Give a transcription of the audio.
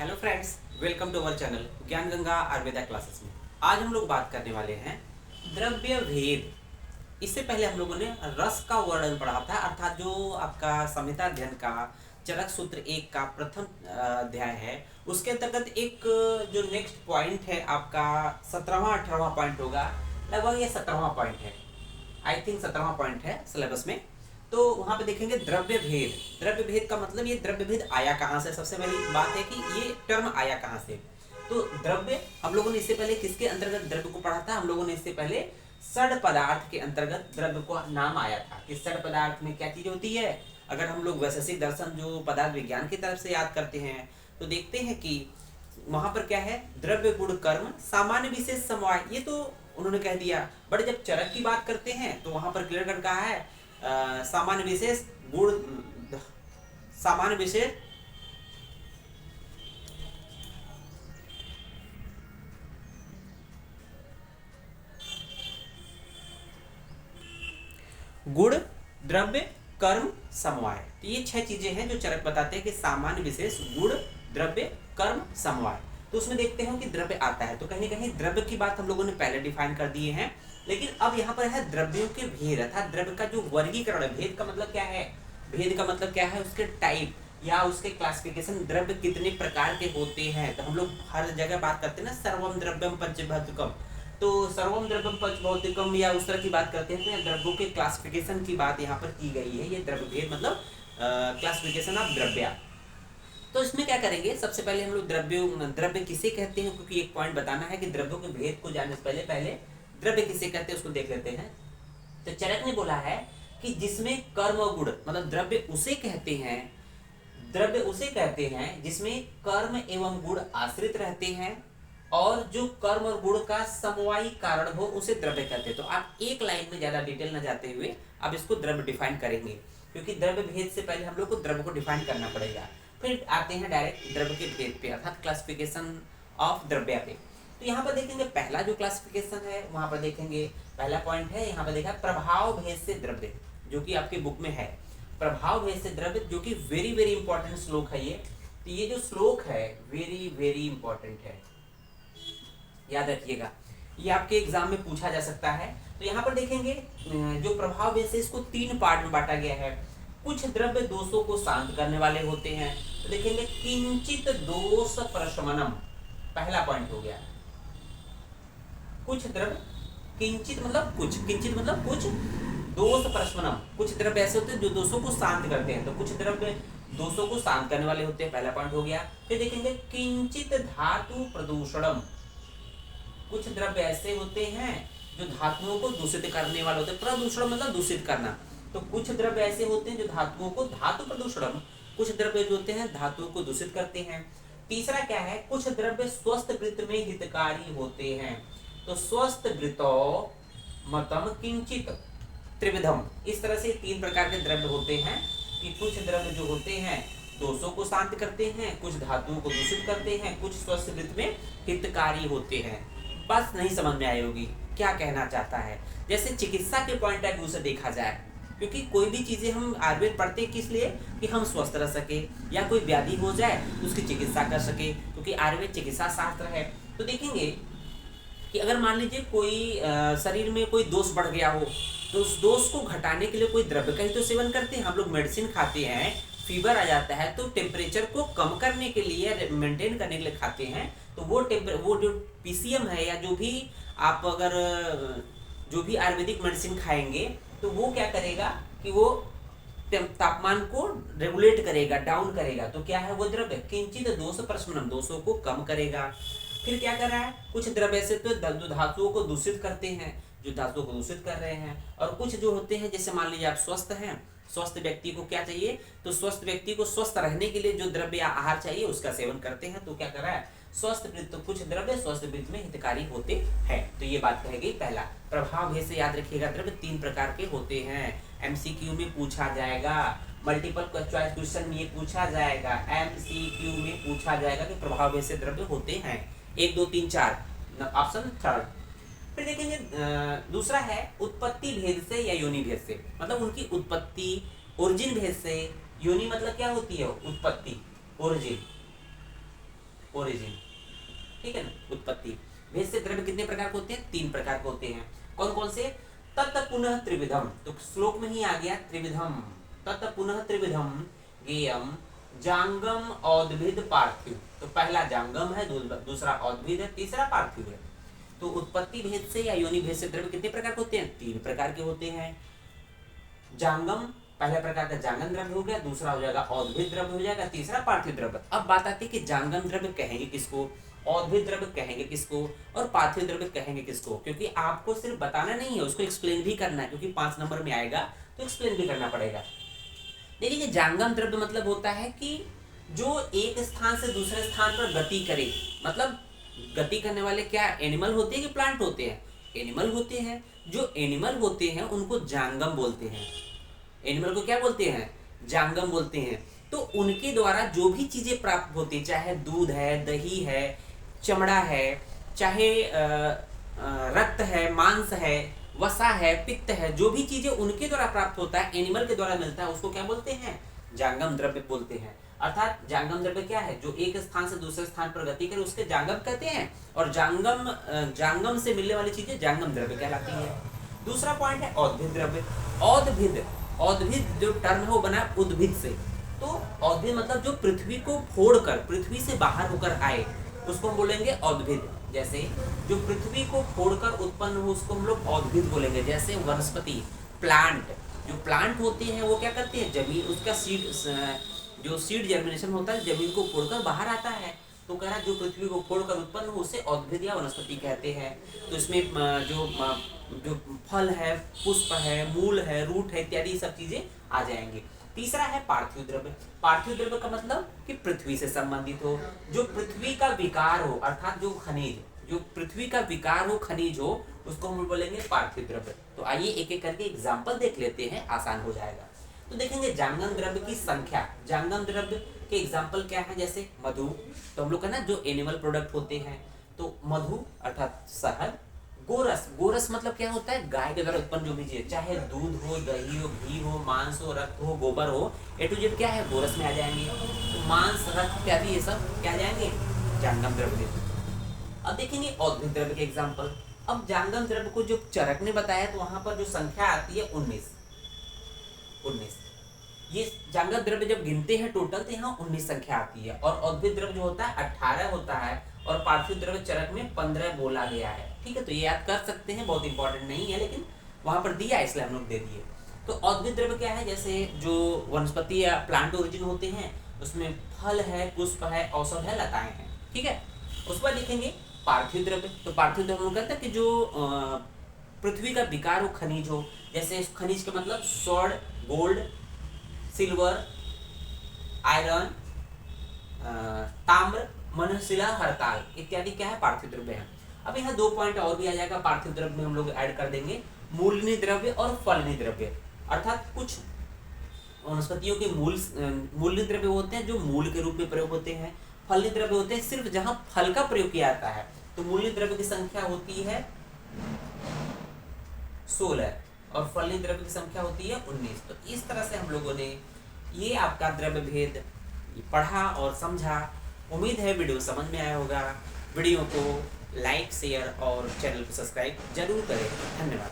Hello friends, welcome to our channel Gyan Ganga Ayurveda classes में। आज हम लोग बात करने वाले हैं द्रव्य भेद। इससे पहले हम लोगों ने रस का वर्णन पढ़ा था, अर्थात जो आपका संहिता अध्ययन का चरक सूत्र 1 का प्रथम अध्याय है, उसके अंतर्गत एक जो नेक्स्ट पॉइंट है आपका 17वां 18वां पॉइंट होगा, लगभग ये 17वां पॉइंट है, आई थिंक 17वां पॉइंट है सिलेबस में। तो वहां पे देखेंगे द्रव्य भेद। द्रव्य भेद का मतलब ये द्रव्य भेद आया कहाँ से, सबसे पहली बात है कि ये टर्म आया कहाँ से। तो द्रव्य हम लोगों ने इससे पहले किसके अंतर्गत द्रव्य को पढ़ा था, हम लोगों ने इससे पहले सड़ पदार्थ के अंतर्गत द्रव्य को नाम आया था कि सड़ पदार्थ में क्या चीज होती है। अगर हम लोग वैशेषिक दर्शन जो पदार्थ विज्ञान की तरफ से याद करते हैं तो देखते हैं कि वहां पर क्या है, द्रव्य गुण कर्म सामान्य विशेष समवाय, ये तो उन्होंने कह दिया। बट जब चरक की बात करते हैं तो वहां पर क्लियर कट कहा है सामान्य विशेष गुण, सामान्य विशेष गुण द्रव्य कर्म समवाय। तो ये 6 चीजें हैं जो चरक बताते हैं कि सामान्य विशेष गुण द्रव्य कर्म समवाय। तो उसमें देखते हैं कि द्रव्य आता है तो कहीं ना कहीं द्रव्य की बात हम लोगों ने पहले डिफाइन कर दिए हैं, लेकिन अब यहाँ पर है द्रव्यों के भेद, अर्थात द्रव्य का जो वर्गीकरण है। भेद का मतलब क्या है, भेद का मतलब क्या है, उसके टाइप या उसके क्लासिफिकेशन, द्रव्य कितने प्रकार के होते हैं। तो हम लोग हर जगह बात करते हैं ना, सर्वम द्रव्यम पंचभौतिकम, तो सर्वम द्रव्यम पंचभौतिकम या उस तरह की बात करते हैं। तो द्रव्यों के क्लासिफिकेशन की बात यहाँ पर की गई है। ये द्रव्य भेद मतलब क्लासिफिकेशन ऑफ द्रव्य। तो इसमें क्या करेंगे, सबसे पहले हम लोग द्रव्य किसे कहते हैं, क्योंकि एक पॉइंट बताना है कि द्रव्यों के भेद को जानने से पहले पहले द्रव्य किसे कहते हैं उसको देख लेते हैं। तो चरक ने बोला है कि जिसमें कर्म और गुण, मतलब द्रव्य उसे कहते हैं, द्रव्य उसे कहते हैं जिसमें कर्म एवं गुण आश्रित रहते हैं और जो कर्म और गुण का समवायी कारण हो उसे द्रव्य कहते हैं। तो आप एक लाइन में ज्यादा डिटेल न जाते हुए अब इसको द्रव्य डिफाइन करेंगे, क्योंकि द्रव्य भेद से पहले हम लोग को द्रव्य को डिफाइन करना पड़ेगा। फिर आते हैं डायरेक्ट द्रव्य के भेद पे, अर्थात क्लासिफिकेशन ऑफ द्रव्य पे। तो यहाँ पर देखेंगे पहला जो क्लासिफिकेशन है, वहां पर देखेंगे पहला पॉइंट है, यहाँ पर देखा प्रभाव भेद से द्रव्य, जो कि आपके बुक में है। प्रभाव भेद से द्रव्य, जो कि वेरी वेरी इंपॉर्टेंट श्लोक है ये। तो ये जो श्लोक है वेरी वेरी इंपॉर्टेंट है, याद रखिएगा, ये आपके एग्जाम में पूछा जा सकता है। तो यहाँ पर देखेंगे जो प्रभाव भेद से, इसको 3 पार्ट में बांटा गया है। कुछ द्रव्य दोषों को शांत करने वाले होते हैं। तो देखेंगे किंचित दोष प्रशमनम, पहला पॉइंट हो गया। कुछ द्रव्य, किंचित मतलब कुछ, किंचित मतलब कुछ, दोष प्रशमनम, कुछ द्रव्य ऐसे होते हैं जो दोषों को शांत करते हैं। तो कुछ द्रव्य दोषों को शांत करने वाले होते हैं, पहला पॉइंट हो गया। फिर देखेंगे किंचित धातु प्रदूषणम, कुछ द्रव्य ऐसे होते हैं जो धातुओं को दूषित करने वाले होते हैं। प्रदूषण मतलब दूषित करना। तो कुछ द्रव्य ऐसे होते हैं जो धातुओं को, धातु प्रदूषणम, कुछ द्रव्य जो होते हैं धातुओं को दूषित करते हैं। तीसरा क्या है, कुछ द्रव्य स्वस्थ वृत्त में हितकारी होते हैं। तो स्वस्थ वृत्तो मतम किंचित त्रिविधम, इस तरह से 3 प्रकार के द्रव्य होते हैं कि कुछ द्रव्य जो होते हैं दोषों को शांत करते हैं, कुछ धातुओं को दूषित करते हैं, कुछ स्वस्थ वृत्त में हितकारी होते हैं। बस नहीं समझ में आई होगी क्या कहना चाहता है। जैसे चिकित्सा के पॉइंट ऑफ व्यू से देखा जाए, क्योंकि कोई भी चीजें हम आयुर्वेद पढ़ते हैं किस लिए, कि हम स्वस्थ रह सके या कोई व्याधि हो जाए तो उसकी चिकित्सा कर सके, क्योंकि आयुर्वेद चिकित्सा शास्त्र है। तो देखेंगे कि अगर मान लीजिए कोई शरीर में कोई दोष बढ़ गया हो तो उस दोष को घटाने के लिए कोई द्रव्य का ही तो सेवन करते हैं। हम लोग मेडिसिन खाते हैं, फीवर आ जाता है तो टेम्परेचर को कम करने के लिए, मेंटेन करने के लिए खाते हैं। तो वो जो पीसीएम है या जो भी आप अगर जो भी आयुर्वेदिक मेडिसिन खाएंगे तो वो क्या करेगा कि वो तापमान को रेगुलेट करेगा, डाउन करेगा। तो क्या है वो द्रव्य, किंचित दोष प्रशमनम, दोषों को कम करेगा। फिर क्या कर रहा है, कुछ द्रव्य ऐसे तो धातुओं को दूषित करते हैं, जो धातुओं को दूषित कर रहे हैं। और कुछ जो होते हैं, जैसे मान लीजिए आप स्वस्थ हैं, स्वस्थ व्यक्ति को क्या चाहिए, तो स्वस्थ व्यक्ति को स्वस्थ रहने के लिए जो द्रव्य या आहार चाहिए उसका सेवन करते हैं। तो क्या कर रहा है, स्वस्थ वृत्त, कुछ द्रव्य स्वस्थ वृत्त में हितकारी होते हैं। तो ये बात कह गई पहला। प्रभाव भेद से याद रखिएगा द्रव्य 3 प्रकार के होते हैं। एमसीक्यू में पूछा जाएगा, मल्टीपल चॉइस क्वेश्चन में ये पूछा जाएगा, एमसीक्यू में पूछा जाएगा कि प्रभाव भेद से द्रव्य होते हैं 1 2 3 4, ऑप्शन थर्ड। फिर देखेंगे दूसरा है उत्पत्ति भेद से या योनि भेद से, मतलब उनकी उत्पत्ति ओरिजिन भेद से। योनि मतलब क्या होती है, उत्पत्ति, ओरिजिन। ओरिजिन, ठीक है ना, उत्पत्ति। भेद से द्रव्य कितने प्रकार के होते हैं? 3 प्रकार के होते हैं। कौन कौन से? तत् पुनः त्रिविधम, तो श्लोक में ही आ गया त्रिविधम, तत् पुनः त्रिविधम गेयम जांगम औद्भिद पार्थिव। तो पहला जांगम है, दूसरा औद्भिद है, तीसरा पार्थिव है। तो उत्पत्ति भेद से या योनि भेद से द्रव्य कितने प्रकार के होते हैं? 3 प्रकार के होते हैं। जांगम पहला प्रकार का जांगम द्रव्य हो गया, दूसरा हो जाएगा औद्भिद द्रव्य हो जाएगा, तीसरा पार्थिव द्रव्य। अब बात आती है कि जांगम द्रव्य कहेंगे किसको, औद्भिद द्रव्य कहेंगे किसको, और पार्थिव द्रव्य कहेंगे किसको? क्योंकि आपको सिर्फ बताना नहीं है, उसको एक्सप्लेन भी करना है, क्योंकि 5 नंबर में आएगा तो एक्सप्लेन भी करना पड़ेगा। देखिए जांगम द्रव्य मतलब होता है कि जो एक स्थान से दूसरे स्थान पर गति करे, मतलब गति करने वाले क्या एनिमल होते हैं कि प्लांट होते हैं? एनिमल होते हैं। जो एनिमल होते हैं उनको जांगम बोलते हैं। एनिमल को क्या बोलते हैं? जांगम बोलते हैं। तो उनके द्वारा जो भी चीजें प्राप्त होती है, चाहे दूध है, दही है, चमड़ा है, चाहे रक्त है, मांस है, वसा है, पित्त है, जो भी चीजें उनके द्वारा प्राप्त होता है, एनिमल के द्वारा मिलता है, उसको क्या बोलते हैं? जांगम द्रव्य बोलते हैं। अर्थात जांगम द्रव्य क्या है? जो एक स्थान से दूसरे स्थान पर गति करे उसके जांगम कहते हैं, और जांगम से मिलने वाली चीजें जांगम द्रव्य कहलाती है। दूसरा पॉइंट है औद्भिद द्रव्य। औद्भिद जो टर्म है वो बना उद्भिद से। तो औद्भिद मतलब जो पृथ्वी को फोड़कर, पृथ्वी से बाहर होकर आए, उसको हम बोलेंगे औद्भिद। जैसे जो पृथ्वी को फोड़कर उत्पन्न हो उसको हम लोग औद्भिद बोलेंगे। जैसे वनस्पति, प्लांट, जो प्लांट होते हैं वो क्या करते हैं? जमीन, उसका सीड जर्मिनेशन होता है, जमीन को फोड़कर बाहर आता है। तो कह रहा है जो पृथ्वी को फोड़कर उत्पन्न हो उसे औद्भिद या वनस्पति कहते हैं। तो इसमें जो फल है, पुष्प है, मूल है, रूट है, इत्यादि सब चीजें आ जाएंगे। तीसरा है पार्थिव द्रव्य। पार्थिव द्रव्य का मतलब कि पृथ्वी से संबंधित हो, जो पृथ्वी का विकार हो, अर्थात जो खनिज, जो पृथ्वी का विकार हो, खनिज हो, उसको हम बोलेंगे पार्थिव द्रव्य। तो आइए एक एक करके एग्जाम्पल देख लेते हैं, आसान हो जाएगा। तो देखेंगे जांगम द्रव्य की संख्या। जांगम द्रव्य के एग्जाम्पल क्या है? जैसे मधु, तो हम लोग का ना जो एनिमल प्रोडक्ट होते हैं, तो मधु अर्थात शहद। गोरस, गोरस मतलब क्या होता है? गाय के द्वारा उत्पन्न जो भी चीज, चाहे दूध हो, दही हो, घी हो, मांस हो, रक्त हो, गोबर हो, ए टू जेड क्या है? गोरस में आ जाएंगे। तो मांस, रक्त इत्यादि ये सब क्या आ जाएंगे? जांगम द्रव्य। अब देखेंगे औद्भिद द्रव्य के एग्जाम्पल। अब जांगम द्रव्य को जो चरक ने बताया तो वहां पर जो संख्या आती है 19। ये जांगम द्रव्य जब गिनते हैं टोटल तो यहाँ 19 संख्या आती है, और औद्भिद द्रव्य जो होता है 18 होता है, और पार्थिव द्रव्य चरक में 15 बोला गया है। ठीक है, तो ये याद कर सकते हैं, बहुत इंपॉर्टेंट नहीं है, लेकिन वहां पर दिया इसलिए हम लोग दे दिए। तो औद्भिद द्रव्य क्या है? जैसे जो वनस्पति या प्लांट ओरिजिन होते हैं, उसमें फल है, पुष्प है, औषध है, लताएं हैं। ठीक है, उसके बाद देखेंगे पार्थिव द्रव्य। तो पार्थिव द्रव्य हम कहते हैं कि जो पृथ्वी का विकार हो, खनिज हो। जैसे खनिज का मतलब स्वर्ण, गोल्ड, सिल्वर, आयरन, ताम्र, मनशिला, हरताल इत्यादि क्या है? पार्थिव द्रव्य है। अब यहाँ 2 पॉइंट और भी आ जाएगा पार्थिव द्रव्य में, हम लोग ऐड कर देंगे मूलनी द्रव्य और फलनी द्रव्य। अर्थात कुछ वनस्पतियों के मूलनी द्रव्य होते हैं जो मूल के रूप में प्रयोग होते हैं, फलनी द्रव्य होते हैं सिर्फ जहां फल का प्रयोग किया जाता है। तो मूलनी द्रव्य की संख्या होती है 16 और फलनी द्रव्य की संख्या होती है 19। तो इस तरह से हम लोगों ने ये आपका द्रव्य भेद पढ़ा और समझा। उम्मीद है वीडियो समझ में आया होगा। वीडियो को लाइक, शेयर और चैनल को सब्सक्राइब जरूर करें। धन्यवाद।